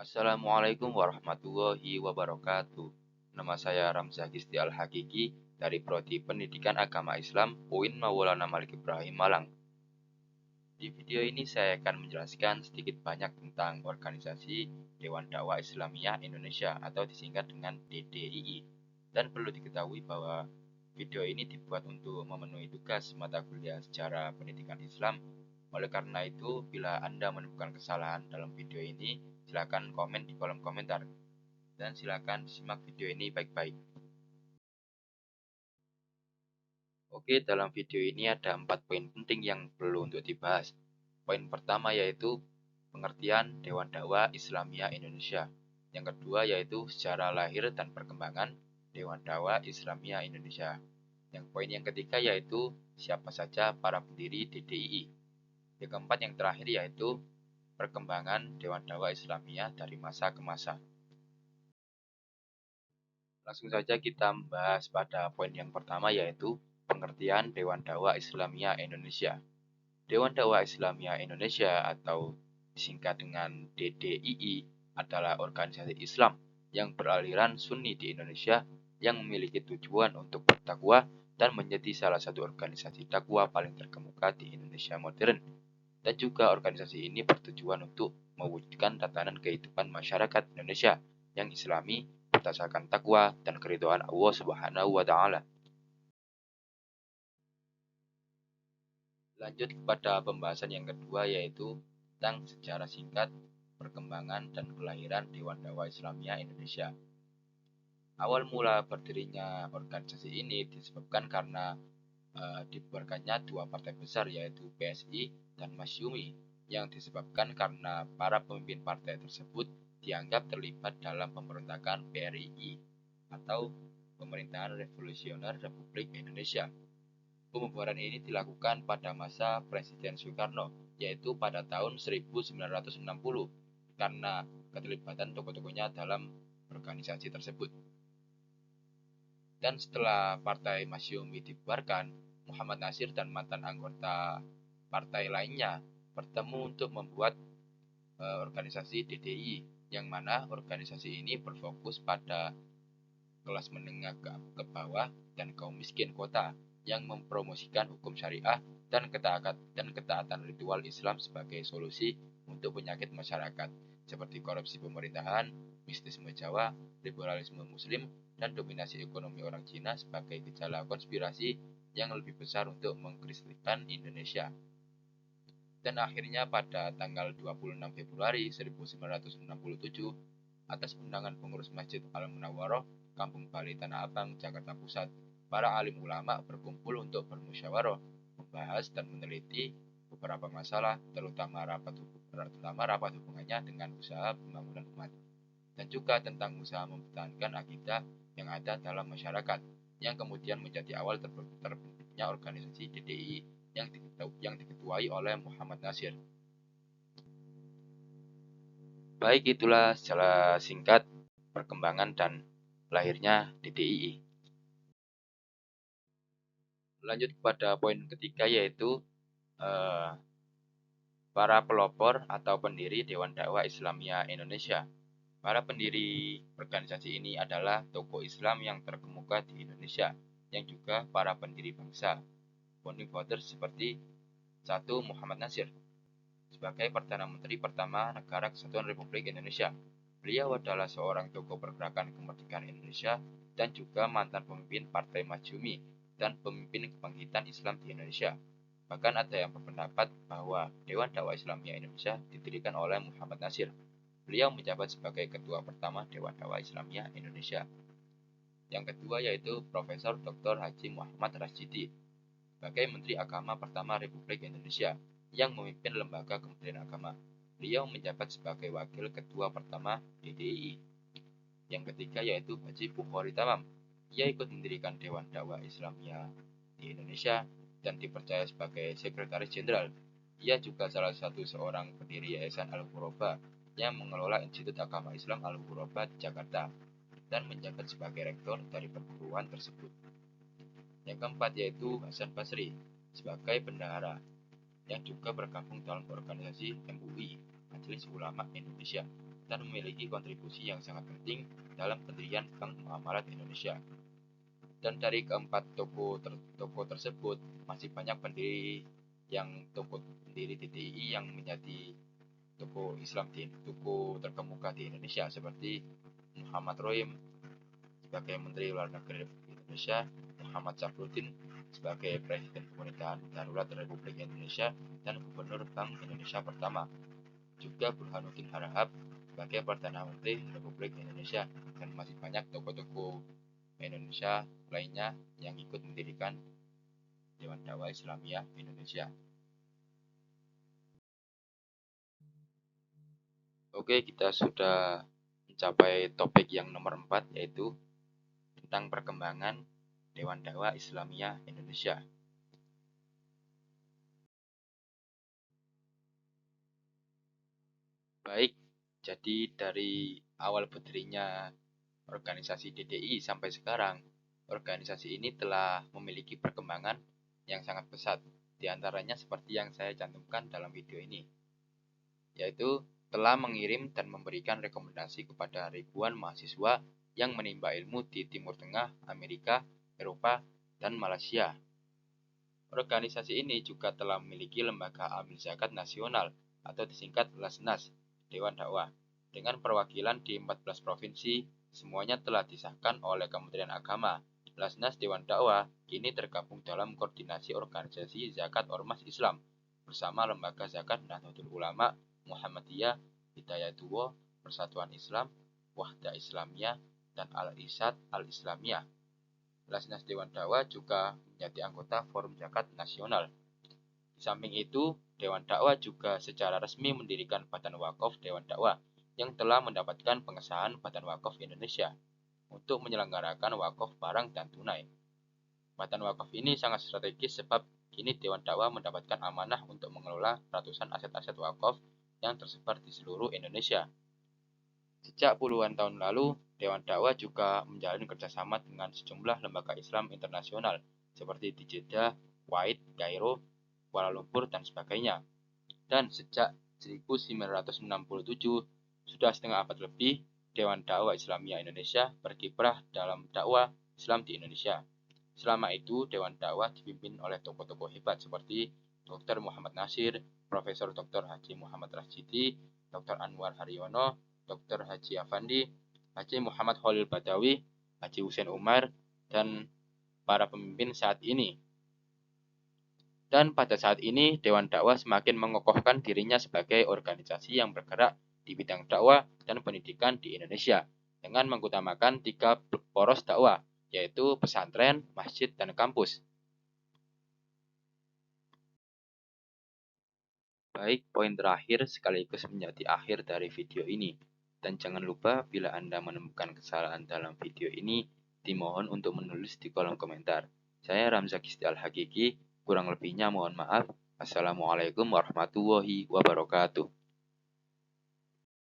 Assalamualaikum warahmatullahi wabarakatuh. Nama saya Ramzah Gisti Al-Hakiki dari Prodi Pendidikan Agama Islam UIN Maulana Malik Ibrahim Malang. Di video ini saya akan menjelaskan sedikit banyak tentang organisasi Dewan Dakwah Islamiyah Indonesia atau disingkat dengan DDII. Dan perlu diketahui bahwa video ini dibuat untuk memenuhi tugas mata kuliah sejarah pendidikan Islam. Oleh karena itu, bila Anda menemukan kesalahan dalam video ini, silakan komen di kolom komentar. Dan silakan simak video ini baik-baik. Oke, dalam video ini ada 4 poin penting yang perlu untuk dibahas. Poin pertama yaitu pengertian Dewan Dakwah Islamiyah Indonesia. Yang kedua yaitu sejarah lahir dan perkembangan Dewan Dakwah Islamiyah Indonesia. Yang poin yang ketiga yaitu siapa saja para pendiri DDII. Yang keempat yang terakhir yaitu perkembangan Dewan Dakwah Islamiyah dari masa ke masa. Langsung saja kita membahas pada poin yang pertama yaitu pengertian Dewan Dakwah Islamiyah Indonesia. Dewan Dakwah Islamiyah Indonesia atau disingkat dengan DDII adalah organisasi Islam yang beraliran Sunni di Indonesia yang memiliki tujuan untuk berdakwah dan menjadi salah satu organisasi dakwah paling terkemuka di Indonesia modern. Dan juga organisasi ini bertujuan untuk mewujudkan tatanan kehidupan masyarakat Indonesia yang Islami berdasarkan takwa dan keridhaan Allah Subhanahu wa taala. Lanjut kepada pembahasan yang kedua yaitu tentang sejarah singkat, perkembangan dan kelahiran Dewan Dakwah Islamiyah Indonesia. Awal mula berdirinya organisasi ini disebabkan karena dibubarkannya dua partai besar yaitu PSI dan Masyumi yang disebabkan karena para pemimpin partai tersebut dianggap terlibat dalam pemberontakan PRI atau Pemerintahan Revolusioner Republik Indonesia. Pembubaran ini dilakukan pada masa Presiden Soekarno, yaitu pada tahun 1960, karena keterlibatan tokoh-tokohnya dalam organisasi tersebut. Dan setelah Partai Masyumi dibubarkan, Muhammad Nasir dan mantan anggota partai lainnya bertemu untuk membuat organisasi DDI, yang mana organisasi ini berfokus pada kelas menengah ke bawah dan kaum miskin kota yang mempromosikan hukum syariah dan ketaatan ritual Islam sebagai solusi untuk penyakit masyarakat seperti korupsi pemerintahan, mistisme Jawa, liberalisme Muslim, dan dominasi ekonomi orang Cina sebagai gejala konspirasi yang lebih besar untuk mengkristenkan Indonesia. Dan akhirnya pada tanggal 26 Februari 1967, atas undangan pengurus Masjid Al-Munawwaroh, Kampung Bali Tanah Abang, Jakarta Pusat, para alim ulama berkumpul untuk bermusyawarah, membahas dan meneliti beberapa masalah, terutama rapat hubungannya dengan usaha pembangunan umat, dan juga tentang usaha mempertahankan akidah yang ada dalam masyarakat, yang kemudian menjadi awal terbentuknya organisasi DDI yang diketuai oleh Muhammad Nasir. Baik, itulah secara singkat perkembangan dan lahirnya DDII. Lanjut kepada poin ketiga yaitu para pelopor atau pendiri Dewan Dakwah Islamiyah Indonesia. Para pendiri organisasi ini adalah tokoh Islam yang terkemuka di Indonesia, yang juga para pendiri bangsa. Founding fathers seperti 1. Muhammad Nasir sebagai Perdana Menteri pertama Negara Kesatuan Republik Indonesia. Beliau adalah seorang tokoh pergerakan kemerdekaan Indonesia dan juga mantan pemimpin Partai Masyumi dan pemimpin kebangkitan Islam di Indonesia. Bahkan ada yang berpendapat bahwa Dewan Dakwah Islamiyah Indonesia didirikan oleh Muhammad Nasir. Beliau menjabat sebagai ketua pertama Dewan Dakwah Islamiyah Indonesia. Yang kedua yaitu Profesor Dr. Haji Muhammad Rasjidi sebagai Menteri Agama pertama Republik Indonesia yang memimpin lembaga Kementerian Agama. Beliau menjabat sebagai wakil ketua pertama DDII. Yang ketiga yaitu Haji Bukhari Tamam. Ia ikut mendirikan Dewan Dakwah Islamiyah di Indonesia dan dipercaya sebagai Sekretaris Jenderal. Ia juga salah satu seorang pendiri Yayasan Al-Ghuraba yang mengelola Institut Agama Islam Al-Ghuraba di Jakarta dan menjabat sebagai rektor dari perguruan tersebut. Yang keempat yaitu Hasan Basri sebagai bendahara yang juga bergabung dalam organisasi MUI, Majelis Ulama Indonesia, dan memiliki kontribusi yang sangat penting dalam pendirian Bank Muamalat Indonesia. Dan dari keempat tokoh tersebut masih banyak tokoh pendiri DTI yang menjadi tokoh terkemuka di Indonesia seperti Muhammad Roim sebagai Menteri Luar Negeri Republik Indonesia, Muhammad Syafruddin sebagai Presiden Pemerintahan Darurat Republik Indonesia dan Gubernur Bank Indonesia pertama, juga Burhanuddin Harahap sebagai Perdana Menteri Republik Indonesia, dan masih banyak tokoh-tokoh Indonesia lainnya yang ikut mendirikan Dewan Dakwah Islamiyah Indonesia. Oke, kita sudah mencapai topik yang nomor 4, yaitu tentang perkembangan Dewan Dakwah Islamiyah Indonesia. Baik, jadi dari awal berdirinya organisasi DDI sampai sekarang, organisasi ini telah memiliki perkembangan yang sangat pesat. Di antaranya seperti yang saya cantumkan dalam video ini, yaitu telah mengirim dan memberikan rekomendasi kepada ribuan mahasiswa yang menimba ilmu di Timur Tengah, Amerika, Eropa, dan Malaysia. Organisasi ini juga telah memiliki lembaga amil zakat nasional atau disingkat Lasnas, Dewan Dakwah, dengan perwakilan di 14 provinsi. Semuanya telah disahkan oleh Kementerian Agama. Lasnas Dewan Dakwah kini tergabung dalam koordinasi organisasi zakat ormas Islam bersama lembaga zakat Nahdlatul Ulama, Muhammadiyah, Hidayatullah, Persatuan Islam, Wahda Islamiyah, dan Al-Irsyad Al-Islamiyah. Lasnas Dewan Dakwah juga menjadi anggota Forum Zakat Nasional. Di samping itu, Dewan Dakwah juga secara resmi mendirikan Badan Wakaf Dewan Dakwah yang telah mendapatkan pengesahan Badan Wakaf Indonesia untuk menyelenggarakan wakaf barang dan tunai. Badan wakaf ini sangat strategis sebab kini Dewan Dakwah mendapatkan amanah untuk mengelola ratusan aset-aset wakaf yang tersebar di seluruh Indonesia. Sejak puluhan tahun lalu, Dewan Dakwah juga menjalin kerjasama dengan sejumlah lembaga Islam internasional seperti di Jeddah, Kuwait, Kairo, Kuala Lumpur, dan sebagainya. Dan sejak 1967, sudah setengah abad lebih, Dewan Dakwah Islamiyah Indonesia berkiprah dalam dakwah Islam di Indonesia. Selama itu, Dewan Dakwah dipimpin oleh tokoh-tokoh hebat seperti Dr. Muhammad Nasir, Profesor Dr. Haji Muhammad Rasjidi, Dr. Anwar Haryono, Dr. Haji Afandi, Haji Muhammad Khalil Badawi, Haji Hussein Umar, dan para pemimpin saat ini. Dan pada saat ini, Dewan Dakwah semakin mengokohkan dirinya sebagai organisasi yang bergerak di bidang dakwah dan pendidikan di Indonesia dengan mengutamakan 3 poros dakwah, yaitu pesantren, masjid, dan kampus. Baik, poin terakhir sekaligus menjadi akhir dari video ini. Dan jangan lupa bila Anda menemukan kesalahan dalam video ini, dimohon untuk menulis di kolom komentar. Saya Ramza Kisti Al-Hakiki, kurang lebihnya mohon maaf. Assalamualaikum warahmatullahi wabarakatuh.